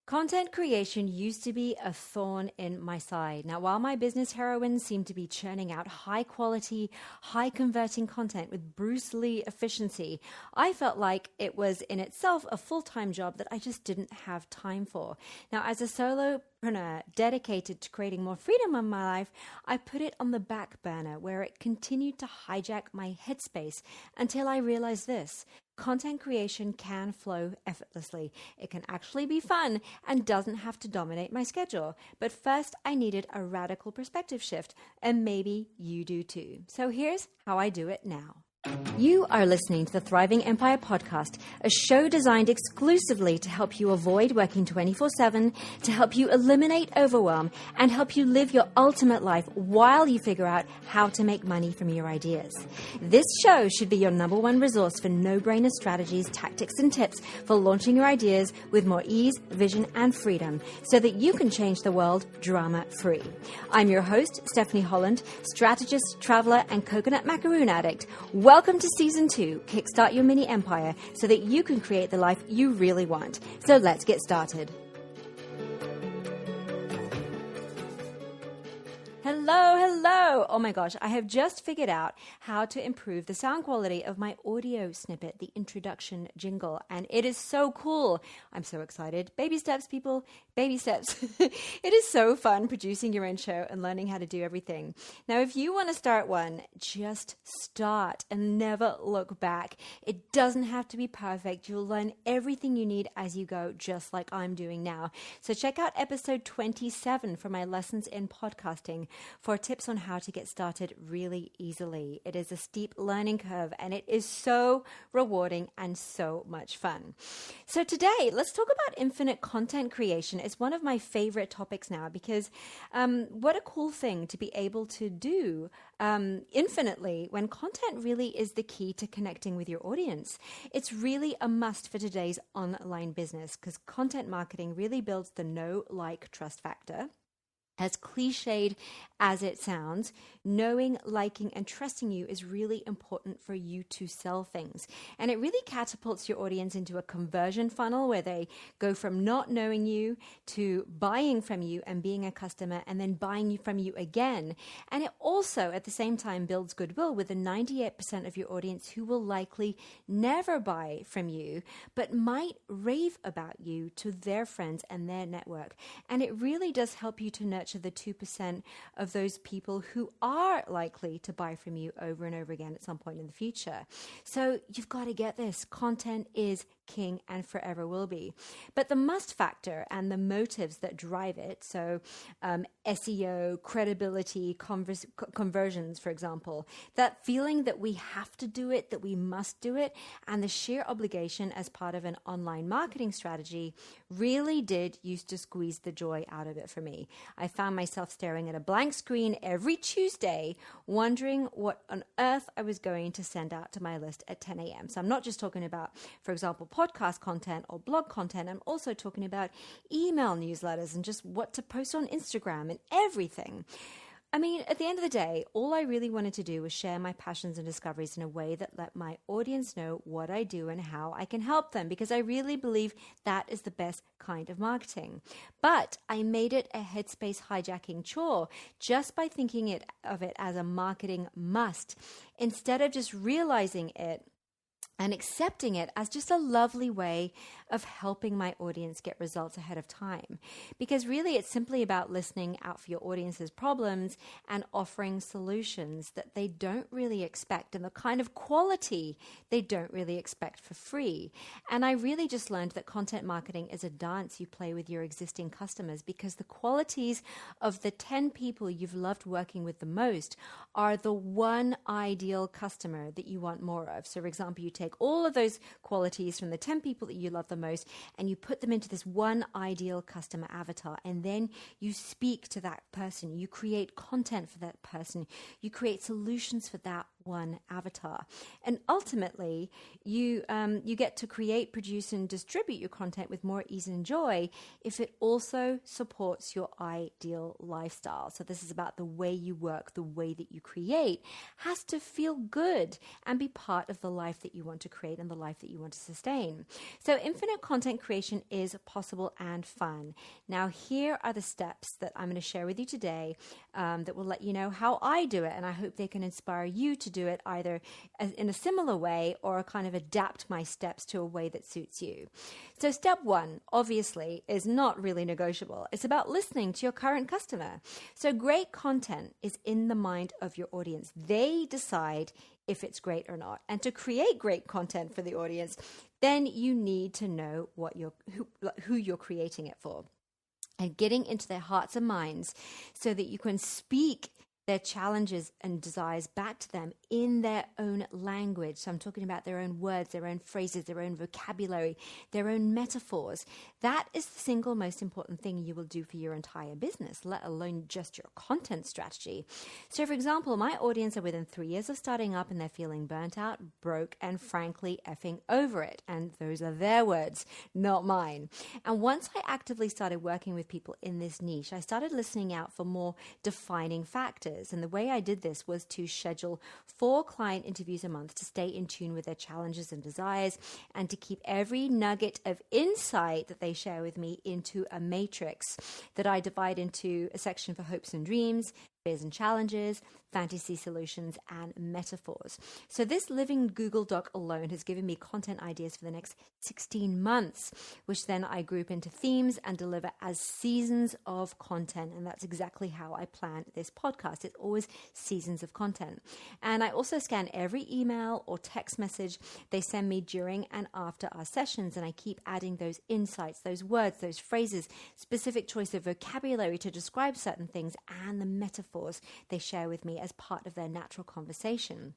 Content creation used to be a thorn in my side. Now, while my business heroines seem to be churning out high quality, high converting content with Bruce Lee efficiency, I felt like it was in itself a full-time job that I just didn't have time for. Now, as a solopreneur dedicated to creating more freedom in my life, I put it on the back burner where it continued to hijack my headspace until I realized this. Content creation can flow effortlessly. It can actually be fun and doesn't have to dominate my schedule. But first, I needed a radical perspective shift, and maybe you do too. So here's how I do it now. You are listening to the Thriving Empire podcast, a show designed exclusively to help you avoid working 24/7, to help you eliminate overwhelm, and help you live your ultimate life while you figure out how to make money from your ideas. This show should be your number one resource for no-brainer strategies, tactics, and tips for launching your ideas with more ease, vision, and freedom so that you can change the world drama-free. I'm your host, Stephanie Holland, strategist, traveler, and coconut macaroon addict. Welcome to Season 2, Kickstart Your Mini Empire so that you can create the life you really want. So let's get started. Hello. Oh my gosh, I have just figured out how to improve the sound quality of my audio snippet, the introduction jingle, and it is so cool. I'm so excited. Baby steps, people, baby steps. It is so fun producing your own show and learning how to do everything. Now, if you want to start one, just start and never look back. It doesn't have to be perfect. You'll learn everything you need as you go, just like I'm doing now. So check out episode 27 for my lessons in podcasting for tips on how to get started really easily. It is a steep learning curve and it is so rewarding and so much fun. So today, let's talk about infinite content creation. It's one of my favorite topics now because what a cool thing to be able to do infinitely when content really is the key to connecting with your audience. It's really a must for today's online business because content marketing really builds the know, like, trust factor. As cliched as it sounds, knowing, liking, and trusting you is really important for you to sell things. And it really catapults your audience into a conversion funnel where they go from not knowing you to buying from you and being a customer and then buying from you again. And it also, at the same time, builds goodwill with the 98% of your audience who will likely never buy from you, but might rave about you to their friends and their network. And it really does help you to nurture the 2% of those people who are likely to buy from you over and over again at some point in the future. So you've got to get this. Content is king and forever will be. But the must factor and the motives that drive it, so SEO, credibility, conversions, for example, that feeling that we have to do it, that we must do it, and the sheer obligation as part of an online marketing strategy really did used to squeeze the joy out of it for me. I found myself staring at a blank screen every Tuesday, wondering what on earth I was going to send out to my list at 10 a.m. So I'm not just talking about, for example, podcast content or blog content. I'm also talking about email newsletters and just what to post on Instagram and everything. I mean, at the end of the day, all I really wanted to do was share my passions and discoveries in a way that let my audience know what I do and how I can help them, because I really believe that is the best kind of marketing. But I made it a headspace hijacking chore just by thinking of it as a marketing must, instead of just realizing it and accepting it as just a lovely way of helping my audience get results ahead of time. Because really it's simply about listening out for your audience's problems and offering solutions that they don't really expect and the kind of quality they don't really expect for free. And I really just learned that content marketing is a dance you play with your existing customers, because the qualities of the 10 people you've loved working with the most are the one ideal customer that you want more of. So for example, you take all of those qualities from the 10 people that you love the most and you put them into this one ideal customer avatar, and then you speak to that person, you create content for that person, you create solutions for that one avatar. And ultimately, you get to create, produce, and distribute your content with more ease and joy if it also supports your ideal lifestyle. So this is about the way you work, the way that you create has to feel good and be part of the life that you want to create and the life that you want to sustain. So infinite content creation is possible and fun. Now, here are the steps that I'm going to share with you today that will let you know how I do it. And I hope they can inspire you to do it either in a similar way or kind of adapt my steps to a way that suits you. So step one, obviously, is not really negotiable. It's about listening to your current customer. So great content is in the mind of your audience. They decide if it's great or not. And to create great content for the audience, then you need to know who you're creating it for and getting into their hearts and minds so that you can speak their challenges and desires back to them in their own language. So I'm talking about their own words, their own phrases, their own vocabulary, their own metaphors. That is the single most important thing you will do for your entire business, let alone just your content strategy. So for example, my audience are within 3 years of starting up and they're feeling burnt out, broke, and frankly effing over it. And those are their words, not mine. And once I actively started working with people in this niche, I started listening out for more defining factors. And the way I did this was to schedule 4 client interviews a month to stay in tune with their challenges and desires and to keep every nugget of insight that they share with me into a matrix that I divide into a section for hopes and dreams, fears and challenges, fantasy solutions, and metaphors. So this living Google Doc alone has given me content ideas for the next 16 months, which then I group into themes and deliver as seasons of content. And that's exactly how I plan this podcast. It's always seasons of content. And I also scan every email or text message they send me during and after our sessions. And I keep adding those insights, those words, those phrases, specific choice of vocabulary to describe certain things, and the metaphors they share with me as part of their natural conversation.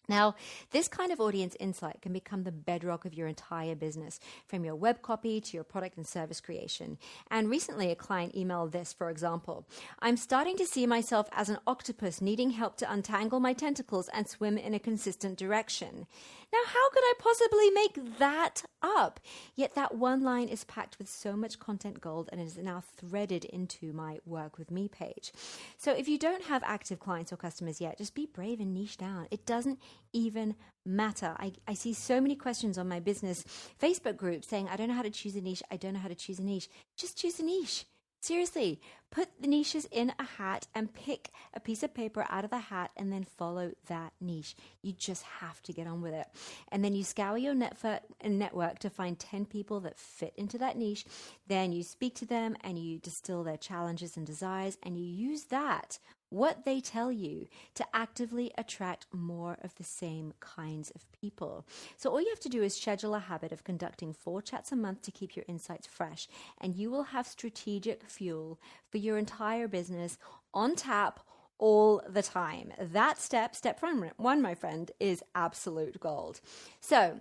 Now, this kind of audience insight can become the bedrock of your entire business, from your web copy to your product and service creation. And recently, a client emailed this, for example: I'm starting to see myself as an octopus needing help to untangle my tentacles and swim in a consistent direction. Now, how could I possibly make that up? Yet that one line is packed with so much content gold and is now threaded into my Work With Me page. So if you don't have active clients or customers yet, just be brave and niche down. It doesn't even matter. I see so many questions on my business Facebook group saying, I don't know how to choose a niche. I don't know how to choose a niche. Just choose a niche. Seriously, put the niches in a hat and pick a piece of paper out of the hat and then follow that niche. You just have to get on with it. And then you scour your network to find 10 people that fit into that niche. Then you speak to them and you distill their challenges and desires, and you use that, what they tell you, to actively attract more of the same kinds of people. So all you have to do is schedule a habit of conducting 4 chats a month to keep your insights fresh, and you will have strategic fuel for your entire business on tap all the time. That step one, my friend, is absolute gold. So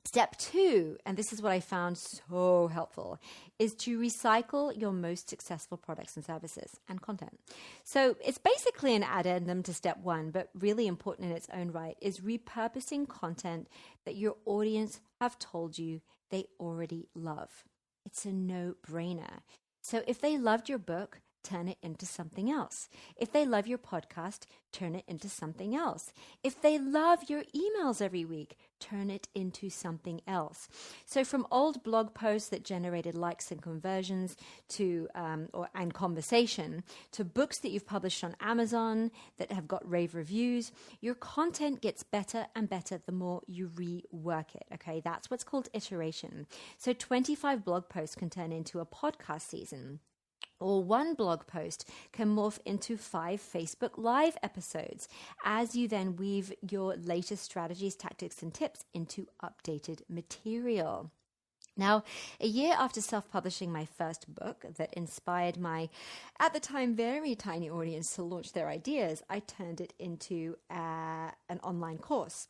step 2, and this is what I found so helpful, is to recycle your most successful products and services and content. So it's basically an addendum to step 1, but really important in its own right, is repurposing content that your audience have told you they already love. It's a no-brainer. So if they loved your book, turn it into something else. If they love your podcast, turn it into something else. If they love your emails every week, turn it into something else. So from old blog posts that generated likes and conversions and conversation, to books that you've published on Amazon that have got rave reviews, your content gets better and better the more you rework it. Okay, that's what's called iteration. So 25 blog posts can turn into a podcast season. Or one blog post can morph into 5 Facebook Live episodes as you then weave your latest strategies, tactics, and tips into updated material. Now, a year after self-publishing my first book that inspired my, at the time, very tiny audience to launch their ideas, I turned it into an online course.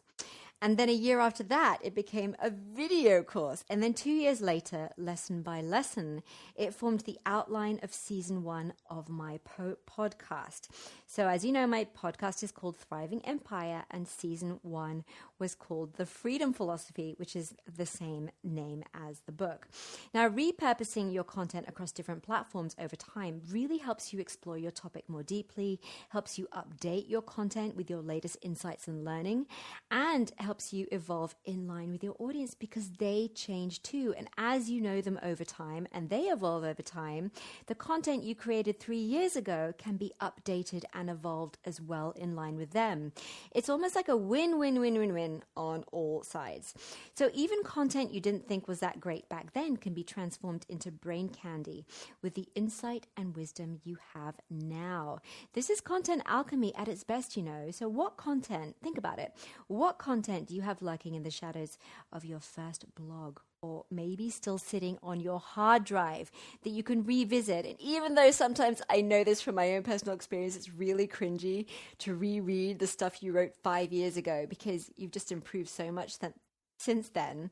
And then a year after that, it became a video course. And then 2 years later, lesson by lesson, it formed the outline of season 1 of my podcast. So as you know, my podcast is called Thriving Empire, and season 1 was called The Freedom Philosophy, which is the same name as the book. Now, repurposing your content across different platforms over time really helps you explore your topic more deeply, helps you update your content with your latest insights and learning, and helps you evolve in line with your audience because they change too. And as you know them over time and they evolve over time, the content you created 3 years ago can be updated and evolved as well in line with them. It's almost like a win-win-win-win-win on all sides. So even content you didn't think was that great back then can be transformed into brain candy with the insight and wisdom you have now. This is content alchemy at its best, you know. So what content, think about it, what content do you have lurking in the shadows of your first blog, or maybe still sitting on your hard drive that you can revisit? And even though sometimes I know this from my own personal experience, it's really cringy to reread the stuff you wrote 5 years ago because you've just improved so much since then,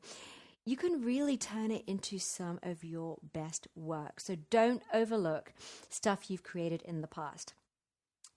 you can really turn it into some of your best work. So don't overlook stuff you've created in the past.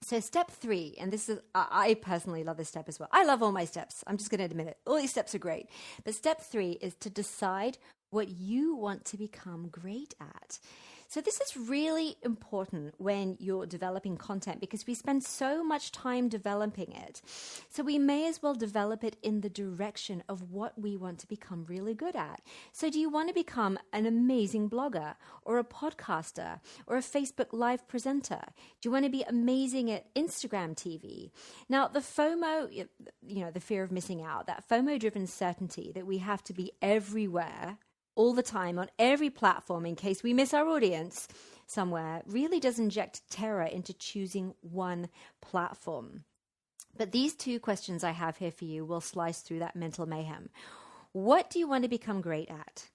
So step 3, and this is, I personally love this step as well. I love all my steps. I'm just going to admit it. All these steps are great. But step 3 is to decide what you want to become great at. So this is really important when you're developing content because we spend so much time developing it. So we may as well develop it in the direction of what we want to become really good at. So do you want to become an amazing blogger or a podcaster or a Facebook Live presenter? Do you want to be amazing at Instagram TV? Now, the FOMO, the fear of missing out, that FOMO-driven certainty that we have to be everywhere all the time on every platform in case we miss our audience somewhere really does inject terror into choosing one platform. But these 2 questions I have here for you will slice through that mental mayhem. What do you want to become great at?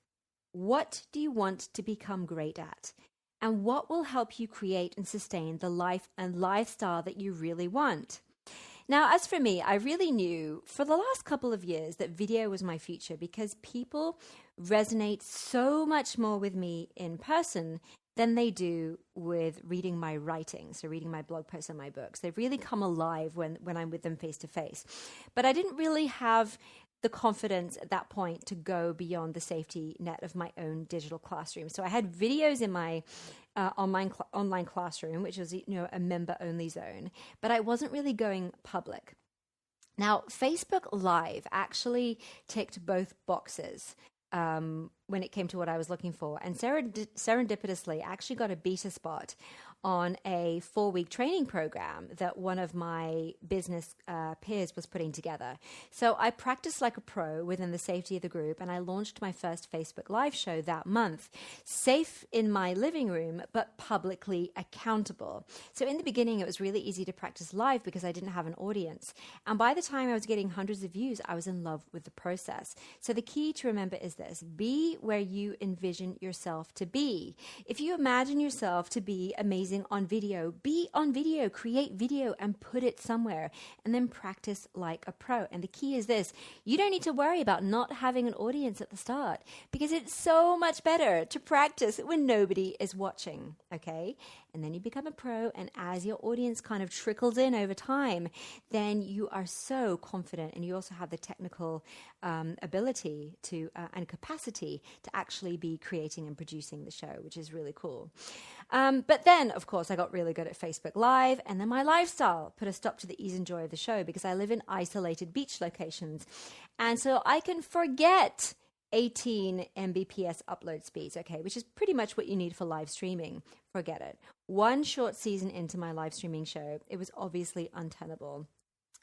What do you want to become great at? And what will help you create and sustain the life and lifestyle that you really want? Now, as for me, I really knew for the last couple of years that video was my future because people resonate so much more with me in person than they do with reading my writing, so reading my blog posts and my books. They really come alive when I'm with them face to face. But I didn't really have the confidence at that point to go beyond the safety net of my own digital classroom. So I had videos in my online classroom, which was a member-only zone, but I wasn't really going public. Now, Facebook Live actually ticked both boxes when it came to what I was looking for. And serendipitously, I actually got a beta spot on a 4-week training program that one of my business peers was putting together. So I practiced like a pro within the safety of the group, and I launched my first Facebook Live show that month, safe in my living room, but publicly accountable. So in the beginning, it was really easy to practice live because I didn't have an audience. And by the time I was getting hundreds of views, I was in love with the process. So the key to remember is this: be where you envision yourself to be. If you imagine yourself to be amazing on video, be on video, create video and put it somewhere, and then practice like a pro. And the key is this: you don't need to worry about not having an audience at the start because it's so much better to practice when nobody is watching, okay? And then you become a pro, and as your audience kind of trickles in over time, then you are so confident, and you also have the technical ability to and capacity to actually be creating and producing the show, which is really cool. But then, of course, I got really good at Facebook Live, and then my lifestyle put a stop to the ease and joy of the show because I live in isolated beach locations. And so I can forget 18 Mbps upload speeds, okay, which is pretty much what you need for live streaming. Forget it. One short season into my live streaming show, it was obviously untenable.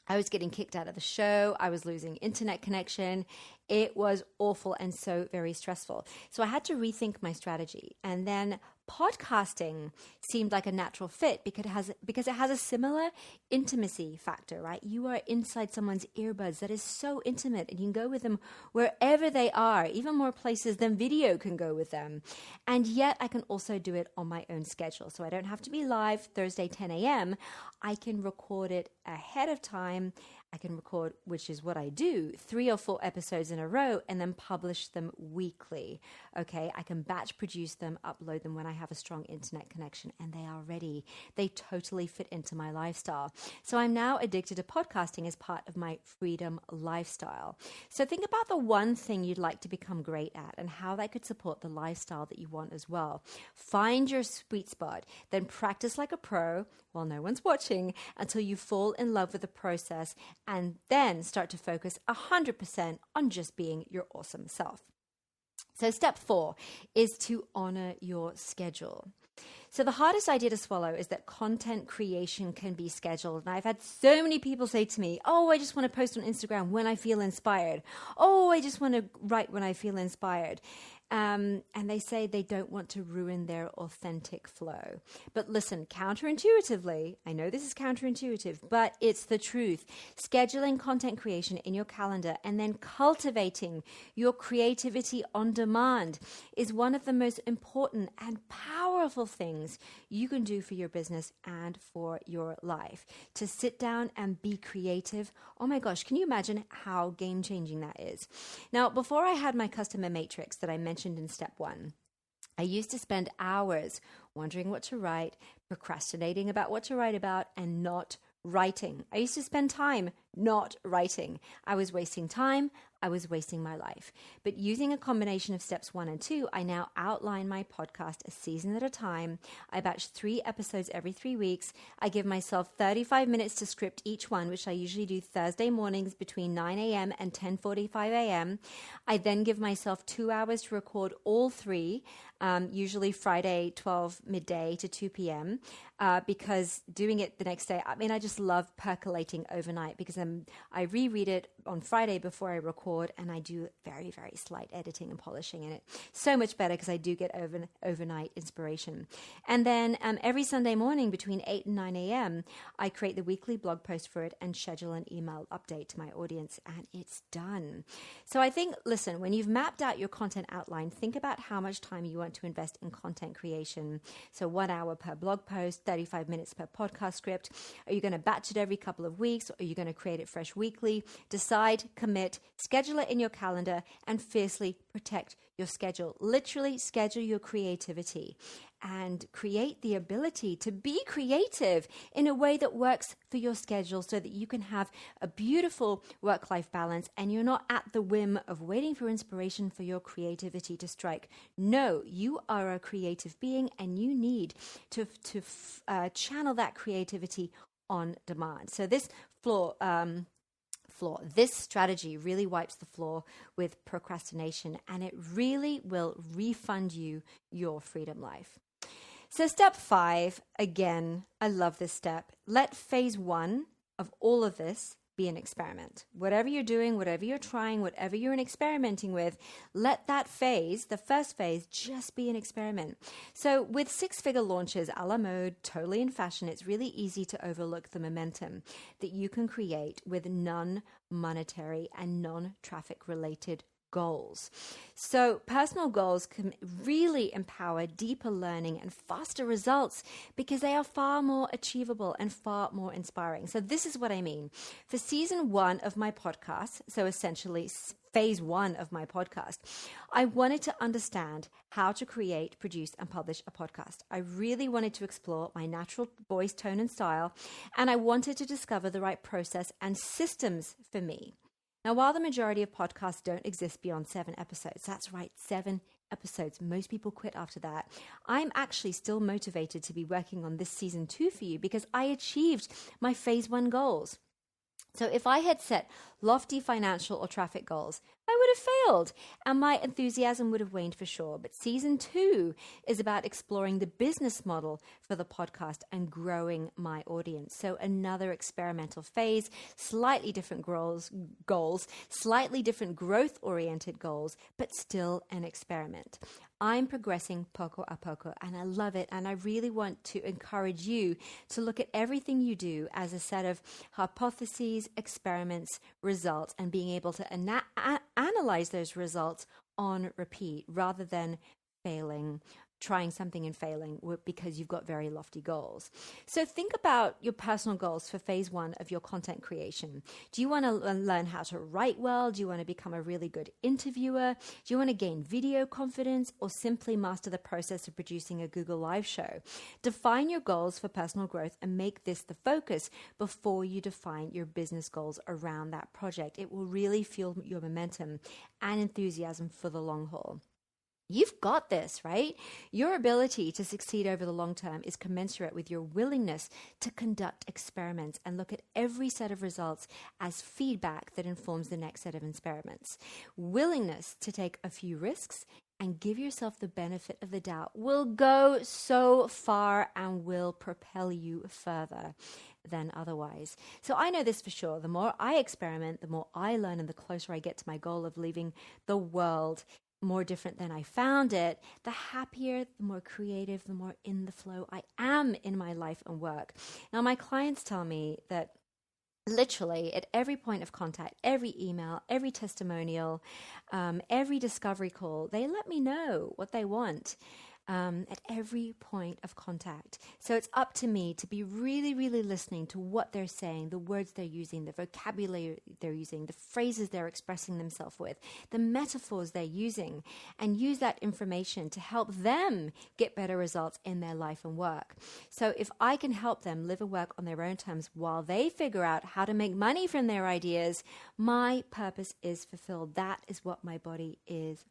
I was getting kicked out of the show. I was losing internet connection. It was awful and so very stressful. So I had to rethink my strategy. And then podcasting seemed like a natural fit because it has a similar intimacy factor, right? You are inside someone's earbuds. That is so intimate, and you can go with them wherever they are, even more places than video can go with them. And yet I can also do it on my own schedule. So I don't have to be live Thursday 10 a.m. I can record it ahead of time. I can record, which is what I do, 3 or 4 episodes in a row and then publish them weekly. Okay, I can batch produce them, upload them when I have a strong internet connection, and they are ready. They totally fit into my lifestyle. So I'm now addicted to podcasting as part of my freedom lifestyle. So think about the one thing you'd like to become great at and how that could support the lifestyle that you want as well. Find your sweet spot, then practice like a pro while no one's watching until you fall in love with the process, and then start to focus 100% on just being your awesome self. So step 4 is to honor your schedule. So the hardest idea to swallow is that content creation can be scheduled. And I've had so many people say to me, oh, I just want to post on Instagram when I feel inspired. Oh, I just want to write when I feel inspired. And they say they don't want to ruin their authentic flow. But listen, counterintuitively, I know this is counterintuitive, but it's the truth. Scheduling content creation in your calendar and then cultivating your creativity on demand is one of the most important and powerful things you can do for your business and for your life. To sit down and be creative, oh my gosh, can you imagine how game-changing that is? Now, before I had my customer matrix that I mentioned in step 1, I used to spend hours wondering what to write, procrastinating about what to write about, and not writing. I used to spend time not writing. I was wasting time. I was wasting my life. But using a combination of steps 1 and 2, I now outline my podcast a season at a time. I batch 3 episodes every 3 weeks. I give myself 35 minutes to script each one, which I usually do Thursday mornings between 9 a.m. and 10:45 a.m. I then give myself 2 hours to record all 3, usually Friday 12 midday to 2 p.m. Because doing it the next day, I just love percolating overnight because I reread it on Friday before I record, and I do very, very slight editing and polishing in it. So much better because I do get overnight inspiration. And then every Sunday morning between 8 and 9 a.m., I create the weekly blog post for it and schedule an email update to my audience, and it's done. So I think, listen, when you've mapped out your content outline, think about how much time you want to invest in content creation. So 1 hour per blog post, 35 minutes per podcast script. Are you going to batch it every couple of weeks, or are you going to create it fresh weekly? Decide, commit, schedule it in your calendar, and fiercely protect your schedule. Literally schedule your creativity and create the ability to be creative in a way that works for your schedule so that you can have a beautiful work-life balance and you're not at the whim of waiting for inspiration for your creativity to strike. No, you are a creative being and you need to channel that creativity on demand. So this this strategy really wipes the floor with procrastination, and it really will refund you your freedom life. So step 5, again, I love this step. Let phase 1 of all of this be an experiment. Whatever you're doing, whatever you're trying, whatever you're experimenting with, let that phase, the first phase, just be an experiment. So with 6-figure launches a la mode, totally in fashion, it's really easy to overlook the momentum that you can create with non-monetary and non-traffic related goals. So personal goals can really empower deeper learning and faster results because they are far more achievable and far more inspiring. So this is what I mean. For season 1 of my podcast, so essentially phase 1 of my podcast, I wanted to understand how to create, produce, and publish a podcast. I really wanted to explore my natural voice, tone, and style, and I wanted to discover the right process and systems for me. Now, while the majority of podcasts don't exist beyond 7 episodes, that's right, 7 episodes. Most people quit after that. I'm actually still motivated to be working on this season 2 for you because I achieved my phase 1 goals. So if I had set lofty financial or traffic goals, I would have failed and my enthusiasm would have waned for sure. But season 2 is about exploring the business model for the podcast and growing my audience. So another experimental phase, slightly different goals, slightly different growth-oriented goals, but still an experiment. I'm progressing poco a poco and I love it. And I really want to encourage you to look at everything you do as a set of hypotheses, experiments, results, and being able to analyze those results on repeat rather than failing trying something and failing because you've got very lofty goals. So think about your personal goals for phase 1 of your content creation. Do you want to learn how to write well? Do you want to become a really good interviewer? Do you want to gain video confidence, or simply master the process of producing a Google Live show? Define your goals for personal growth and make this the focus before you define your business goals around that project. It will really fuel your momentum and enthusiasm for the long haul. You've got this, right? Your ability to succeed over the long term is commensurate with your willingness to conduct experiments and look at every set of results as feedback that informs the next set of experiments. Willingness to take a few risks and give yourself the benefit of the doubt will go so far and will propel you further than otherwise. So I know this for sure. The more I experiment, the more I learn, and the closer I get to my goal of leaving the world more different than I found it, the happier, the more creative, the more in the flow I am in my life and work. Now, my clients tell me that literally at every point of contact, every email, every testimonial, every discovery call, they let me know what they want. At every point of contact. So it's up to me to be really, really listening to what they're saying, the words they're using, the vocabulary they're using, the phrases they're expressing themselves with, the metaphors they're using, and use that information to help them get better results in their life and work. So if I can help them live and work on their own terms while they figure out how to make money from their ideas, my purpose is fulfilled. That is what my body of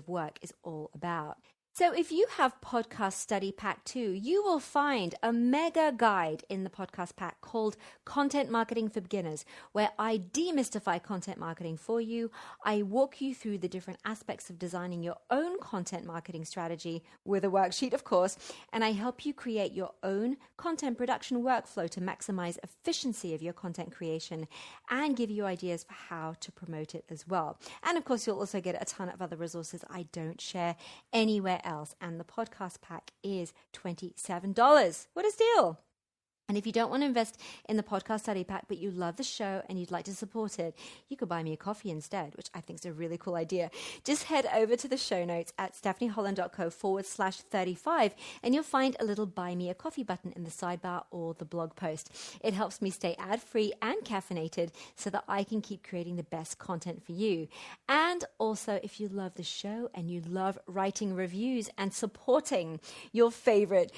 work is all about. So if you have Podcast Study Pack 2, you will find a mega guide in the podcast pack called Content Marketing for Beginners, where I demystify content marketing for you. I walk you through the different aspects of designing your own content marketing strategy with a worksheet, of course, and I help you create your own content production workflow to maximize efficiency of your content creation and give you ideas for how to promote it as well. And of course, you'll also get a ton of other resources I don't share anywhere else, and the podcast pack is $27. What a steal! And if you don't want to invest in the podcast study pack, but you love the show and you'd like to support it, you could buy me a coffee instead, which I think is a really cool idea. Just head over to the show notes at stephanieholland.co/35 and you'll find a little buy me a coffee button in the sidebar or the blog post. It helps me stay ad-free and caffeinated so that I can keep creating the best content for you. And also, if you love the show and you love writing reviews and supporting your favorite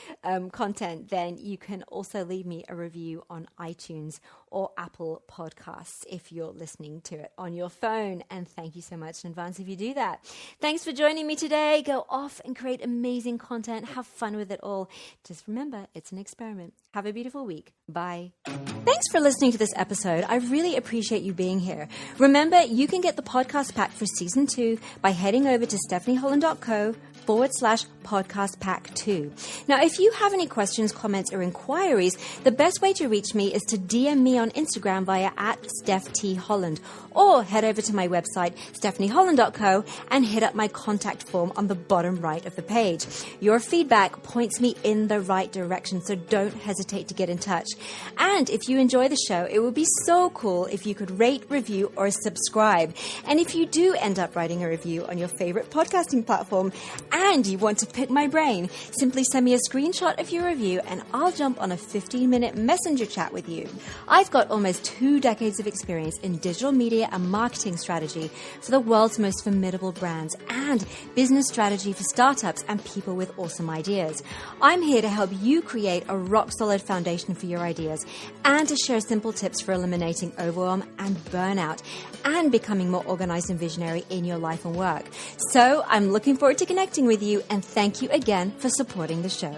content, then you can also leave me a review on iTunes or Apple Podcasts if you're listening to it on your phone. And thank you so much in advance if you do that. Thanks for joining me today. Go off and create amazing content. Have fun with it all. Just remember, it's an experiment. Have a beautiful week. Bye. Thanks for listening to this episode. I really appreciate you being here. Remember, you can get the podcast pack for season 2 by heading over to stephanieholland.co/podcast pack 2. Now, if you have any questions, comments, or inquiries, the best way to reach me is to DM me on Instagram via @StephTHolland, or head over to my website, stephanieholland.co, and hit up my contact form on the bottom right of the page. Your feedback points me in the right direction, so don't hesitate to get in touch. And if you enjoy the show, it would be so cool if you could rate, review, or subscribe. And if you do end up writing a review on your favorite podcasting platform and you want to pick my brain, simply send me a screenshot of your review and I'll jump on a 15-minute messenger chat with you. I've got almost 2 decades of experience in digital media and marketing strategy for the world's most formidable brands and business strategy for startups and people with awesome ideas. I'm here to help you create a rock-solid foundation for your ideas and to share simple tips for eliminating overwhelm and burnout and becoming more organized and visionary in your life and work. So I'm looking forward to connecting with you, and thank you again for supporting the show.